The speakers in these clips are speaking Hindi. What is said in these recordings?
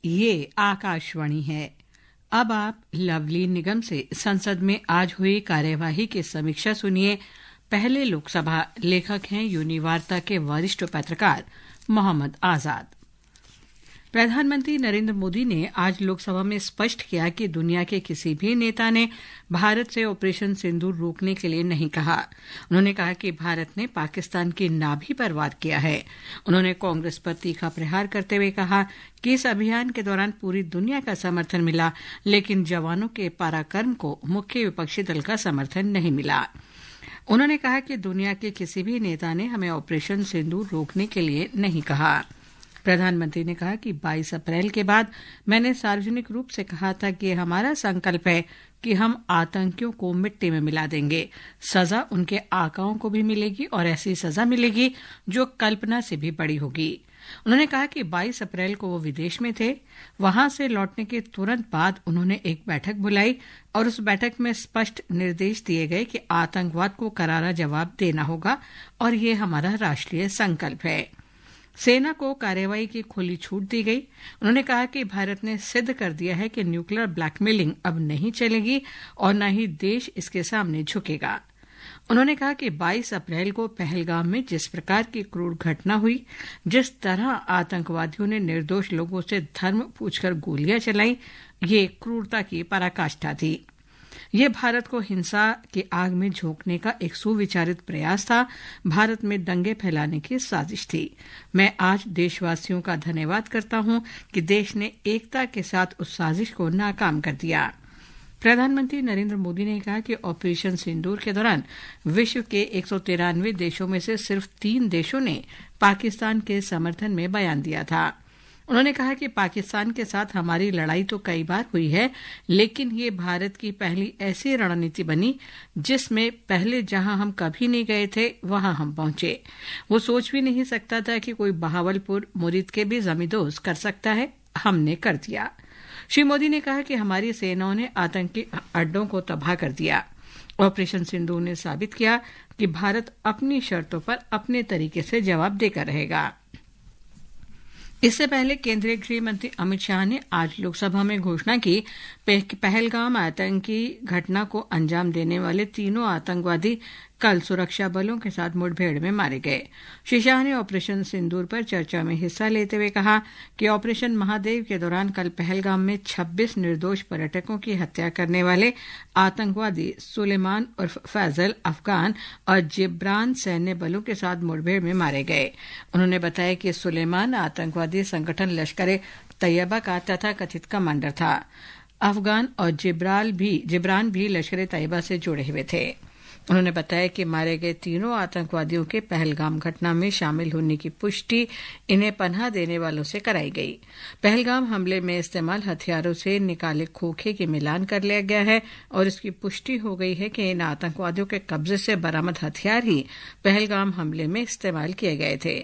ये आकाशवाणी है। अब आप लवली निगम से संसद में आज हुई कार्यवाही की समीक्षा सुनिए। पहले लोकसभा लेखक हैं यूनिवार्ता के वरिष्ठ पत्रकार मोहम्मद आजाद। प्रधानमंत्री नरेंद्र मोदी ने आज लोकसभा में स्पष्ट किया कि दुनिया के किसी भी नेता ने भारत से ऑपरेशन सिंदूर रोकने के लिए नहीं कहा। उन्होंने कहा कि भारत ने पाकिस्तान की नाभि पर वार किया है। उन्होंने कांग्रेस पर तीखा प्रहार करते हुए कहा कि इस अभियान के दौरान पूरी दुनिया का समर्थन मिला, लेकिन जवानों के पराक्रम को मुख्य विपक्षी दल का समर्थन नहीं मिला। उन्होंने कहा कि दुनिया के किसी भी नेता ने हमें ऑपरेशन सिंदूर रोकने के लिए नहीं कहा। प्रधानमंत्री ने कहा कि 22 अप्रैल के बाद मैंने सार्वजनिक रूप से कहा था कि हमारा संकल्प है कि हम आतंकियों को मिट्टी में मिला देंगे। सजा उनके आकाओं को भी मिलेगी और ऐसी सजा मिलेगी जो कल्पना से भी बड़ी होगी। उन्होंने कहा कि 22 अप्रैल को वो विदेश में थे। वहां से लौटने के तुरंत बाद उन्होंने एक बैठक बुलाई और उस बैठक में स्पष्ट निर्देश दिए गए कि आतंकवाद को करारा जवाब देना होगा और ये हमारा राष्ट्रीय संकल्प है। सेना को कार्रवाई की खुली छूट दी गई। उन्होंने कहा कि भारत ने सिद्ध कर दिया है कि न्यूक्लियर ब्लैकमेलिंग अब नहीं चलेगी और न ही देश इसके सामने झुकेगा। उन्होंने कहा कि 22 अप्रैल को पहलगाम में जिस प्रकार की क्रूर घटना हुई, जिस तरह आतंकवादियों ने निर्दोष लोगों से धर्म पूछकर गोलियां चलाई, ये क्रूरता की पराकाष्ठा थी। ये भारत को हिंसा की आग में झोंकने का एक सुविचारित प्रयास था। भारत में दंगे फैलाने की साजिश थी। मैं आज देशवासियों का धन्यवाद करता हूं कि देश ने एकता के साथ उस साजिश को नाकाम कर दिया। प्रधानमंत्री नरेंद्र मोदी ने कहा कि ऑपरेशन सिंदूर के दौरान विश्व के 193 देशों में से सिर्फ 3 देशों ने पाकिस्तान के समर्थन में बयान दिया था। उन्होंने कहा कि पाकिस्तान के साथ हमारी लड़ाई तो कई बार हुई है, लेकिन ये भारत की पहली ऐसी रणनीति बनी जिसमें पहले जहां हम कभी नहीं गए थे वहां हम पहुंचे। वो सोच भी नहीं सकता था कि कोई बहावलपुर मुरीद के भी जमींदोज कर सकता है, हमने कर दिया। श्री मोदी ने कहा कि हमारी सेनाओं ने आतंकी अड्डों को तबाह कर दिया। ऑपरेशन सिंदूर ने साबित किया कि भारत अपनी शर्तों पर अपने तरीके से जवाब देकर रहेगा। इससे पहले केंद्रीय गृह मंत्री अमित शाह ने आज लोकसभा में घोषणा की पहलगाम आतंकी घटना को अंजाम देने वाले तीनों आतंकवादी कल सुरक्षा बलों के साथ मुठभेड़ में मारे गए। श्री शाह ने ऑपरेशन सिंदूर पर चर्चा में हिस्सा लेते हुए कहा कि ऑपरेशन महादेव के दौरान कल पहलगाम में 26 निर्दोष पर्यटकों की हत्या करने वाले आतंकवादी सुलेमान उर्फ फैजल अफगान और जिब्रान सैन्य बलों के साथ मुठभेड़ में मारे गए। उन्होंने बताया कि सुलेमान आतंकवादी संगठन लश्कर तैयबा का तथाकथित कमांडर था। अफगान और जिब्रान भी लश्कर तैयबा से जुड़े हुए थे। उन्होंने बताया कि मारे गए तीनों आतंकवादियों के पहलगाम घटना में शामिल होने की पुष्टि इन्हें पनाह देने वालों से कराई गई। पहलगाम हमले में इस्तेमाल हथियारों से निकाले खोखे की मिलान कर लिया गया है और इसकी पुष्टि हो गई है कि इन आतंकवादियों के कब्जे से बरामद हथियार ही पहलगाम हमले में इस्तेमाल किए गए थे।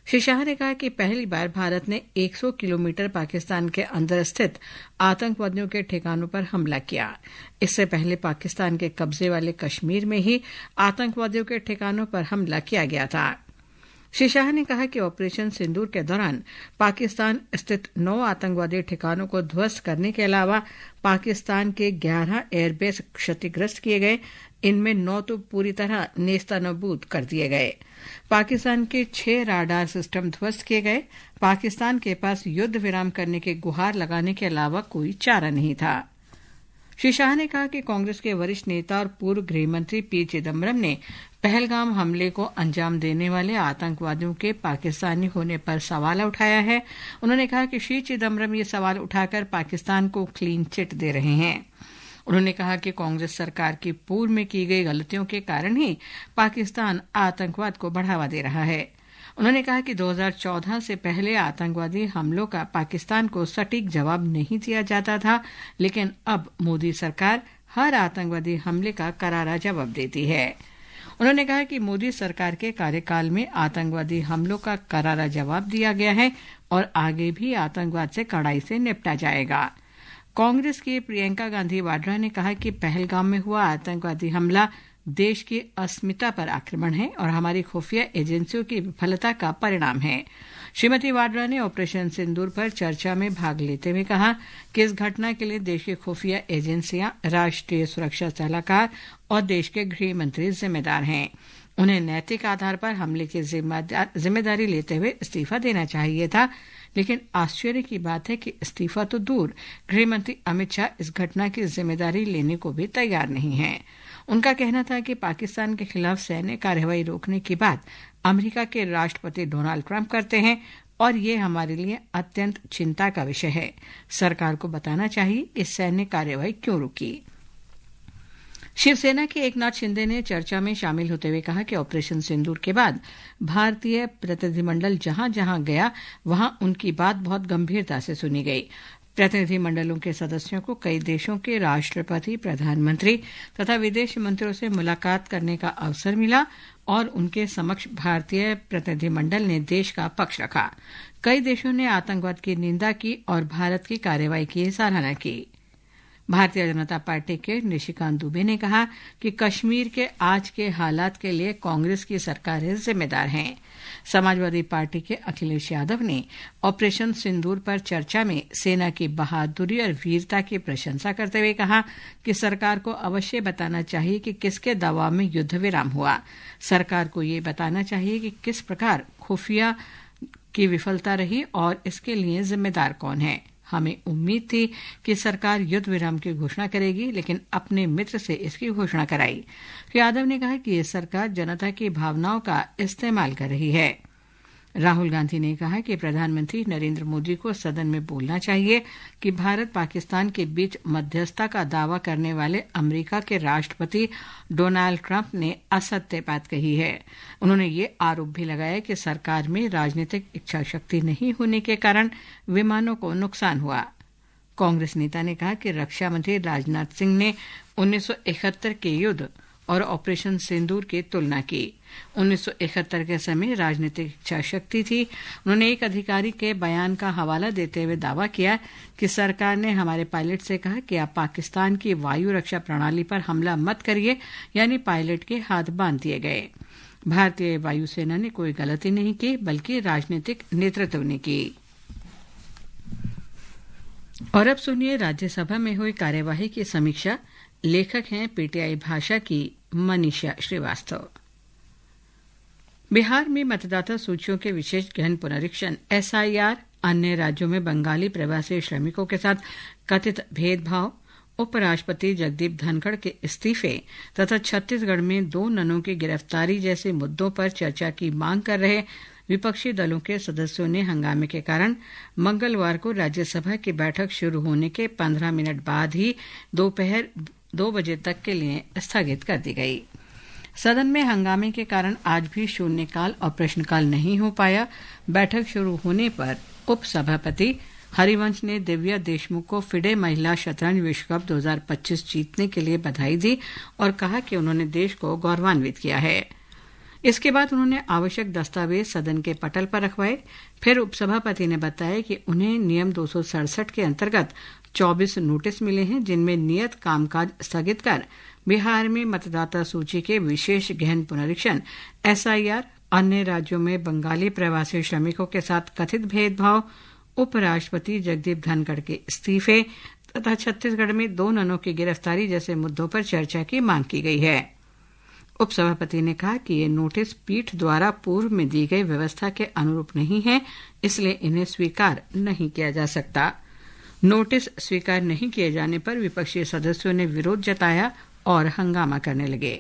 श्री शाह ने कहा कि पहली बार भारत ने 100 किलोमीटर पाकिस्तान के अंदर स्थित आतंकवादियों के ठिकानों पर हमला किया। इससे पहले पाकिस्तान के कब्जे वाले कश्मीर में ही आतंकवादियों के ठिकानों पर हमला किया गया था। श्री शाह ने कहा कि ऑपरेशन सिंदूर के दौरान पाकिस्तान स्थित 9 आतंकवादी ठिकानों को ध्वस्त करने के अलावा पाकिस्तान के 11 एयरबेस क्षतिग्रस्त किए गए। इनमें 9 तो पूरी तरह नेस्तनाबूद कर दिए गए। पाकिस्तान के 6 राडार सिस्टम ध्वस्त किए गए। पाकिस्तान के पास युद्ध विराम करने की गुहार लगाने के अलावा कोई चारा नहीं था। श्री शाह ने कहा कि कांग्रेस के वरिष्ठ नेता और पूर्व गृहमंत्री पी चिदम्बरम ने पहलगाम हमले को अंजाम देने वाले आतंकवादियों के पाकिस्तानी होने पर सवाल उठाया है। उन्होंने कहा कि श्री चिदम्बरम ये सवाल उठाकर पाकिस्तान को क्लीन चिट दे रहे हैं। उन्होंने कहा कि कांग्रेस सरकार की पूर्व में की गई गलतियों के कारण ही पाकिस्तान आतंकवाद को बढ़ावा दे रहा है। उन्होंने कहा कि 2014 से पहले आतंकवादी हमलों का पाकिस्तान को सटीक जवाब नहीं दिया जाता था, लेकिन अब मोदी सरकार हर आतंकवादी हमले का करारा जवाब देती है। उन्होंने कहा कि मोदी सरकार के कार्यकाल में आतंकवादी हमलों का करारा जवाब दिया गया है और आगे भी आतंकवाद से कड़ाई से निपटा जाएगा। कांग्रेस की प्रियंका गांधी वाड्रा ने कहा कि पहलगाम में हुआ आतंकवादी हमला देश की अस्मिता पर आक्रमण है और हमारी खुफिया एजेंसियों की विफलता का परिणाम है। श्रीमती वाड्रा ने ऑपरेशन सिंदूर पर चर्चा में भाग लेते हुए कहा कि इस घटना के लिए देश की खुफिया एजेंसियां, राष्ट्रीय सुरक्षा सलाहकार और देश के गृह मंत्री जिम्मेदार हैं। उन्हें नैतिक आधार पर हमले की जिम्मेदारी लेते हुए इस्तीफा देना चाहिए था, लेकिन आश्चर्य की बात है कि इस्तीफा तो दूर, गृह मंत्री अमित शाह इस घटना की जिम्मेदारी लेने को भी तैयार नहीं हैं। उनका कहना था कि पाकिस्तान के खिलाफ सैन्य कार्रवाई रोकने की बात अमेरिका के राष्ट्रपति डोनाल्ड ट्रंप करते हैं और ये हमारे लिए अत्यंत चिंता का विषय है। सरकार को बताना चाहिए कि सैन्य कार्रवाई क्यों रुकी। शिवसेना के एकनाथ शिंदे ने चर्चा में शामिल होते हुए कहा कि ऑपरेशन सिंदूर के बाद भारतीय प्रतिनिधिमंडल जहां जहां गया वहां उनकी बात बहुत गंभीरता से सुनी गई। प्रतिनिधिमंडलों के सदस्यों को कई देशों के राष्ट्रपति, प्रधानमंत्री तथा विदेश मंत्रियों से मुलाकात करने का अवसर मिला और उनके समक्ष भारतीय प्रतिनिधिमंडल ने देश का पक्ष रखा। कई देशों ने आतंकवाद की निंदा की और भारत की कार्रवाई की सराहना की। भारतीय जनता पार्टी के निशिकांत दुबे ने कहा कि कश्मीर के आज के हालात के लिए कांग्रेस की सरकारें जिम्मेदार हैं। समाजवादी पार्टी के अखिलेश यादव ने ऑपरेशन सिंदूर पर चर्चा में सेना की बहादुरी और वीरता की प्रशंसा करते हुए कहा कि सरकार को अवश्य बताना चाहिए कि किसके दबाव में युद्ध विराम हुआ। सरकार को ये बताना चाहिए कि किस प्रकार खुफिया की विफलता रही और इसके लिए जिम्मेदार कौन है। हमें उम्मीद थी कि सरकार युद्ध विराम की घोषणा करेगी, लेकिन अपने मित्र से इसकी घोषणा कराई। यादव ने कहा कि ये सरकार जनता की भावनाओं का इस्तेमाल कर रही है। राहुल गांधी ने कहा कि प्रधानमंत्री नरेंद्र मोदी को सदन में बोलना चाहिए कि भारत पाकिस्तान के बीच मध्यस्थता का दावा करने वाले अमेरिका के राष्ट्रपति डोनाल्ड ट्रंप ने असत्य बात कही है। उन्होंने ये आरोप भी लगाया कि सरकार में राजनीतिक इच्छा शक्ति नहीं होने के कारण विमानों को नुकसान हुआ। कांग्रेस नेता ने कहा कि रक्षा मंत्री राजनाथ सिंह ने 1971 के युद्ध और ऑपरेशन सिंदूर की तुलना की। 1971 के समय राजनीतिक इच्छा शक्ति थी। उन्होंने एक अधिकारी के बयान का हवाला देते हुए दावा किया कि सरकार ने हमारे पायलट से कहा कि आप पाकिस्तान की वायु रक्षा प्रणाली पर हमला मत करिए, यानी पायलट के हाथ बांध दिए गए। भारतीय वायुसेना ने कोई गलती नहीं की, बल्कि राजनीतिक नेतृत्व ने की। और अब सुनिए राज्यसभा में हुई कार्यवाही की समीक्षा। लेखक हैं पीटीआई भाषा की मनीषा श्रीवास्तव। बिहार में मतदाता सूचियों के विशेष गहन पुनरीक्षण एसआईआर, अन्य राज्यों में बंगाली प्रवासी श्रमिकों के साथ कथित भेदभाव, उपराष्ट्रपति जगदीप धनखड़ के इस्तीफे तथा छत्तीसगढ़ में 2 ननों की गिरफ्तारी जैसे मुद्दों पर चर्चा की मांग कर रहे विपक्षी दलों के सदस्यों ने हंगामे के कारण मंगलवार को राज्यसभा की बैठक शुरू होने के 15 मिनट बाद ही दोपहर 2 बजे तक के लिए स्थगित कर दी गई। सदन में हंगामे के कारण आज भी शून्यकाल और प्रश्नकाल नहीं हो पाया। बैठक शुरू होने पर उपसभापति हरिवंश ने दिव्या देशमुख को फिडे महिला शतरंज विश्व कप 2025 जीतने के लिए बधाई दी और कहा कि उन्होंने देश को गौरवान्वित किया है। इसके बाद उन्होंने आवश्यक दस्तावेज सदन के पटल पर रखवाए। फिर उपसभापति ने बताया कि उन्हें नियम 267 के अंतर्गत 24 नोटिस मिले हैं, जिनमें नियत कामकाज स्थगित कर बिहार में मतदाता सूची के विशेष गहन पुनरीक्षण एसआईआर, अन्य राज्यों में बंगाली प्रवासी श्रमिकों के साथ कथित भेदभाव, उपराष्ट्रपति जगदीप धनखड़ के इस्तीफे तथा छत्तीसगढ़ में 2 ननों की गिरफ्तारी जैसे मुद्दों पर चर्चा की मांग की गई है। उपसभापति ने कहा कि ये नोटिस पीठ द्वारा पूर्व में दी गई व्यवस्था के अनुरूप नहीं है, इसलिए इन्हें स्वीकार नहीं किया जा सकता। नोटिस स्वीकार नहीं किए जाने पर विपक्षी सदस्यों ने विरोध जताया और हंगामा करने लगे।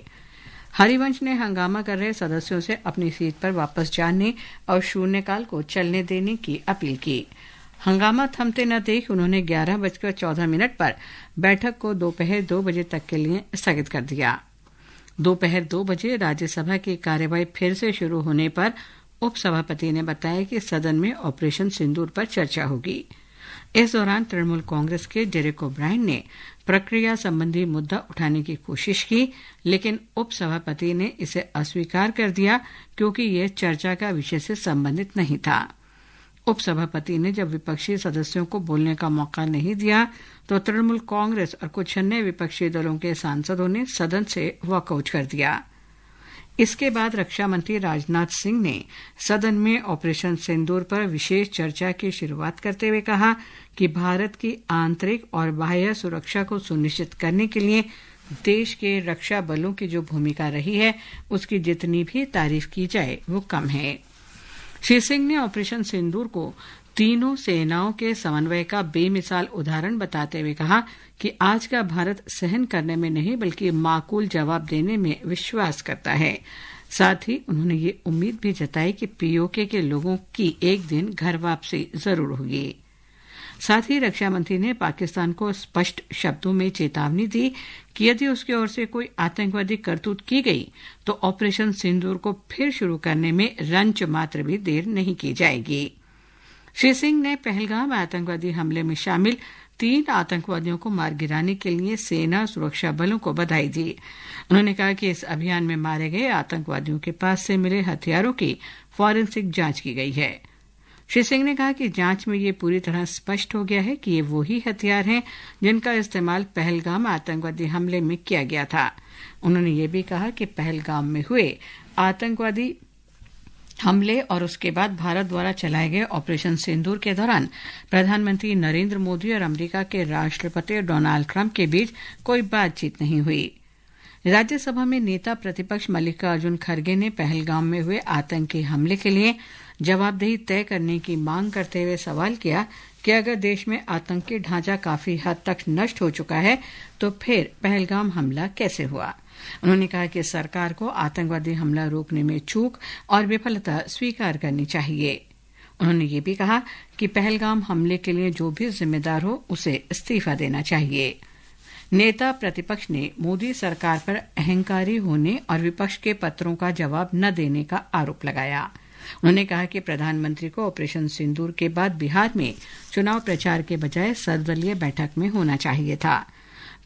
हरिवंश ने हंगामा कर रहे सदस्यों से अपनी सीट पर वापस जाने और शून्यकाल को चलने देने की अपील की। हंगामा थमते न देख उन्होंने 11:14 पर बैठक को दोपहर 2 बजे तक के लिए स्थगित कर दिया। दोपहर 2 बजे राज्यसभा की कार्यवाही फिर से शुरू होने पर उपसभापति ने बताया कि सदन में ऑपरेशन सिंदूर पर चर्चा होगी। इस दौरान तृणमूल कांग्रेस के डेरेक ओब्रायन ने प्रक्रिया संबंधी मुद्दा उठाने की कोशिश की, लेकिन उपसभापति ने इसे अस्वीकार कर दिया क्योंकि यह चर्चा का विषय से संबंधित नहीं था। उपसभापति ने जब विपक्षी सदस्यों को बोलने का मौका नहीं दिया तो तृणमूल कांग्रेस और कुछ अन्य विपक्षी दलों के सांसदों ने सदन से वॉकआउट कर दिया। इसके बाद रक्षा मंत्री राजनाथ सिंह ने सदन में ऑपरेशन सिंदूर पर विशेष चर्चा की शुरुआत करते हुए कहा कि भारत की आंतरिक और बाह्य सुरक्षा को सुनिश्चित करने के लिए देश के रक्षा बलों की जो भूमिका रही है उसकी जितनी भी तारीफ की जाए वो कम है। श्री सिंह ने ऑपरेशन सिंदूर को तीनों सेनाओं के समन्वय का बेमिसाल उदाहरण बताते हुए कहा कि आज का भारत सहन करने में नहीं बल्कि माकूल जवाब देने में विश्वास करता है। साथ ही उन्होंने ये उम्मीद भी जताई कि पीओके के लोगों की एक दिन घर वापसी जरूर होगी। साथ ही रक्षा मंत्री ने पाकिस्तान को स्पष्ट शब्दों में चेतावनी दी कि यदि उसकी ओर से कोई आतंकवादी करतूत की गई तो ऑपरेशन सिंदूर को फिर शुरू करने में रंच मात्र भी देर नहीं की जाएगी। श्री सिंह ने पहलगाम आतंकवादी हमले में शामिल 3 आतंकवादियों को मार गिराने के लिए सेना सुरक्षा बलों को बधाई दी। उन्होंने कहा कि इस अभियान में मारे गए आतंकवादियों के पास से मिले हथियारों की फॉरेंसिक जांच की गई है। श्री सिंह ने कहा कि जांच में ये पूरी तरह स्पष्ट हो गया है कि ये वही हथियार हैं जिनका इस्तेमाल पहलगाम आतंकवादी हमले में किया गया था। उन्होंने ये भी कहा कि पहलगाम में हुए आतंकवादी हमले और उसके बाद भारत द्वारा चलाए गए ऑपरेशन सिंदूर के दौरान प्रधानमंत्री नरेंद्र मोदी और अमेरिका के राष्ट्रपति डोनाल्ड ट्रंप के बीच कोई बातचीत नहीं हुई। राज्यसभा में नेता प्रतिपक्ष मल्लिकार्जुन खड़गे ने पहलगाम में हुए आतंकी हमले के लिए जवाबदेही तय करने की मांग करते हुए सवाल किया कि अगर देश में आतंकी ढांचा काफी हद तक नष्ट हो चुका है तो फिर पहलगाम हमला कैसे हुआ। उन्होंने कहा कि सरकार को आतंकवादी हमला रोकने में चूक और विफलता स्वीकार करनी चाहिए। उन्होंने ये भी कहा कि पहलगाम हमले के लिए जो भी जिम्मेदार हो उसे इस्तीफा देना चाहिए। नेता प्रतिपक्ष ने मोदी सरकार पर अहंकारी होने और विपक्ष के पत्रों का जवाब न देने का आरोप लगाया। उन्होंने कहा कि प्रधानमंत्री को ऑपरेशन सिंदूर के बाद बिहार में चुनाव प्रचार के बजाय सर्वदलीय बैठक में होना चाहिए था।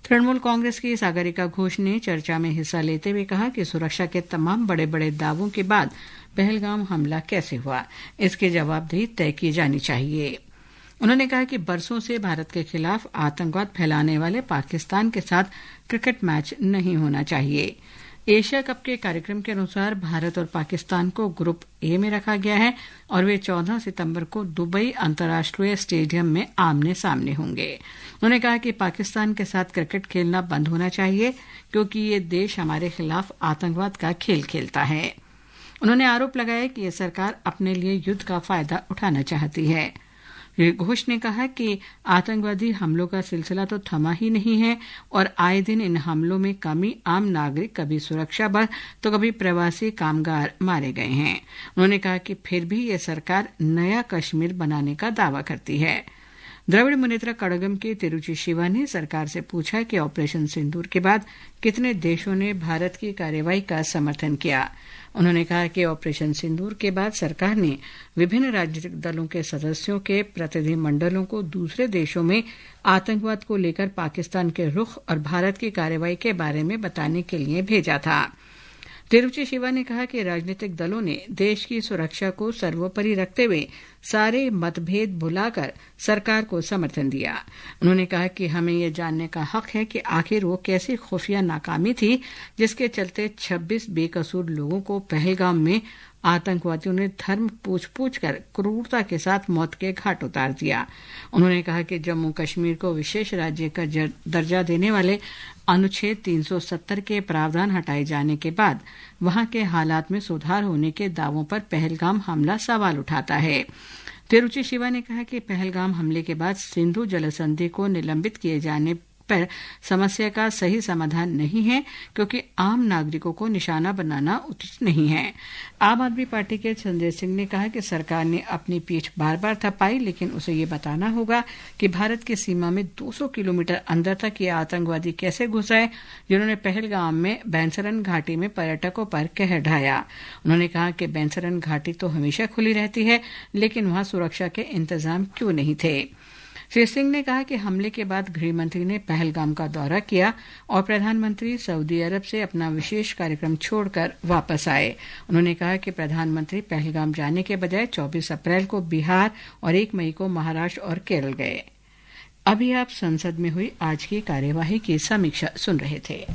तृणमूल कांग्रेस की सागरिका घोष ने चर्चा में हिस्सा लेते हुए कहा कि सुरक्षा के तमाम बड़े बड़े दावों के बाद पहलगाम हमला कैसे हुआ, इसकी जवाबदेही तय की जानी चाहिए। उन्होंने कहा कि बरसों से भारत के खिलाफ आतंकवाद फैलाने वाले पाकिस्तान के साथ क्रिकेट मैच नहीं होना चाहिए। एशिया कप के कार्यक्रम के अनुसार भारत और पाकिस्तान को ग्रुप ए में रखा गया है और वे 14 सितंबर को दुबई अंतर्राष्ट्रीय स्टेडियम में आमने सामने होंगे। उन्होंने कहा कि पाकिस्तान के साथ क्रिकेट खेलना बंद होना चाहिए क्योंकि ये देश हमारे खिलाफ आतंकवाद का खेल खेलता है। उन्होंने आरोप लगाया कि ये सरकार अपने लिए युद्ध का फायदा उठाना चाहती है। श्री घोष ने कहा कि आतंकवादी हमलों का सिलसिला तो थमा ही नहीं है और आए दिन इन हमलों में कभी आम नागरिक, कभी सुरक्षा बल तो कभी प्रवासी कामगार मारे गए हैं। उन्होंने कहा कि फिर भी ये सरकार नया कश्मीर बनाने का दावा करती है। द्रविड़ मुनेत्र कड़गम के तिरुचि शिवा ने सरकार से पूछा कि ऑपरेशन सिंदूर के बाद कितने देशों ने भारत की कार्रवाई का समर्थन किया। उन्होंने कहा कि ऑपरेशन सिंदूर के बाद सरकार ने विभिन्न राजनीतिक दलों के सदस्यों के प्रतिनिधिमंडलों को दूसरे देशों में आतंकवाद को लेकर पाकिस्तान के रुख और भारत की कार्रवाई के बारे में बताने के लिए भेजा था। तिरुचि शिवा ने कहा कि राजनीतिक दलों ने देश की सुरक्षा को सर्वोपरि रखते हुए सारे मतभेद भुलाकर सरकार को समर्थन दिया। उन्होंने कहा कि हमें यह जानने का हक है कि आखिर वो कैसी खुफिया नाकामी थी जिसके चलते 26 बेकसूर लोगों को पहलगाम में आतंकवादियों ने धर्म पूछ कर क्रूरता के साथ मौत के घाट उतार दिया। उन्होंने कहा कि जम्मू कश्मीर को विशेष राज्य का दर्जा देने वाले अनुच्छेद 370 के प्रावधान हटाए जाने के बाद वहां के हालात में सुधार होने के दावों पर पहलगाम हमला सवाल उठाता है। तिरुचि शिवा ने कहा कि पहलगाम हमले के बाद सिंधु जलसंधि को निलंबित किए जाने पर समस्या का सही समाधान नहीं है क्योंकि आम नागरिकों को निशाना बनाना उचित नहीं है। आम आदमी पार्टी के संजय सिंह ने कहा कि सरकार ने अपनी पीठ बार बार थपाई, लेकिन उसे ये बताना होगा कि भारत की सीमा में 200 किलोमीटर अंदर तक ये आतंकवादी कैसे घुस आए जिन्होंने पहलगाम में बैंसरन घाटी में पर्यटकों पर कहर ढाया। उन्होंने कहा कि बैंसरन घाटी तो हमेशा खुली रहती है, लेकिन वहां सुरक्षा के इंतजाम क्यों नहीं थे। श्री सिंह ने कहा कि हमले के बाद गृहमंत्री ने पहलगाम का दौरा किया और प्रधानमंत्री सऊदी अरब से अपना विशेष कार्यक्रम छोड़कर वापस आए। उन्होंने कहा कि प्रधानमंत्री पहलगाम जाने के बजाय 24 अप्रैल को बिहार और 1 मई को महाराष्ट्र और केरल गए। अभी आप संसद में हुई आज की कार्यवाही की समीक्षा सुन रहे थे।